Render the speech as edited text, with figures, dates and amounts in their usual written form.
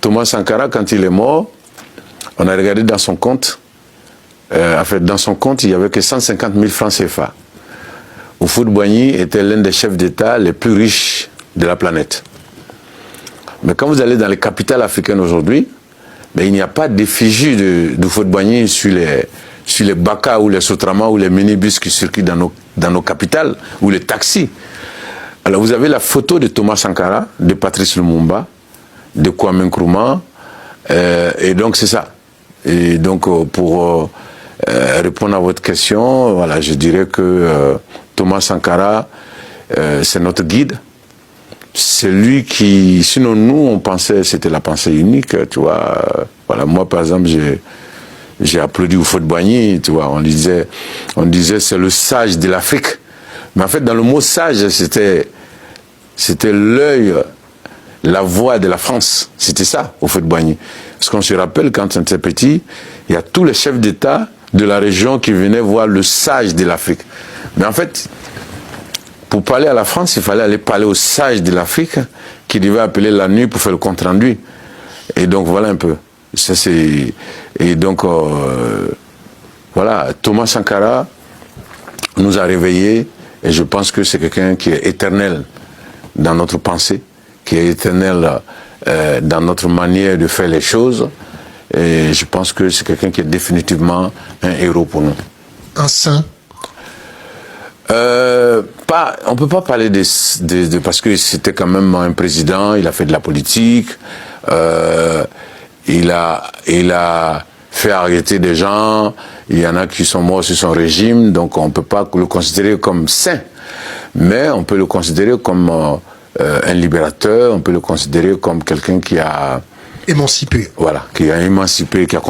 Thomas Sankara, quand il est mort, on a regardé dans son compte. En fait, dans son compte, il n'y avait que 150 000 francs CFA. Houphouët-Boigny était l'un des chefs d'État les plus riches de la planète. Mais quand vous allez dans les capitales africaines aujourd'hui, il n'y a pas d'effigie d'Houphouët-Boigny sur les Baka ou les Sotrama ou les minibus qui circulent dans nos capitales ou les taxis. Alors vous avez la photo de Thomas Sankara, de Patrice Lumumba, de Kwame Nkrumah, et donc c'est ça. Et donc pour répondre à votre question, voilà, je dirais que Thomas Sankara, c'est notre guide. C'est lui qui, sinon nous, on pensait, c'était la pensée unique, tu vois. Voilà, moi par exemple, j'ai applaudi Houphouët-Boigny, tu vois. On disait c'est le sage de l'Afrique. Mais en fait, dans le mot sage, c'était l'œil, la voix de la France. C'était ça, Houphouët-Boigny. Parce qu'on se rappelle, quand on était petit, il y a tous les chefs d'État de la région qui venaient voir le sage de l'Afrique. Mais en fait, pour parler à la France, il fallait aller parler au sage de l'Afrique qui devait appeler la nuit pour faire le compte-rendu. Et donc, voilà un peu. Ça, et donc, voilà, Thomas Sankara nous a réveillés et je pense que c'est quelqu'un qui est éternel dans notre pensée, qui est éternel dans notre manière de faire les choses. Et je pense que c'est quelqu'un qui est définitivement un héros pour nous. Un saint? On ne peut pas parler parce que c'était quand même un président, il a fait de la politique, il a fait arrêter des gens, il y en a qui sont morts sur son régime, donc on ne peut pas le considérer comme saint, mais on peut le considérer comme un libérateur, on peut le considérer comme quelqu'un qui a émancipé. Voilà, qui a émancipé, qui a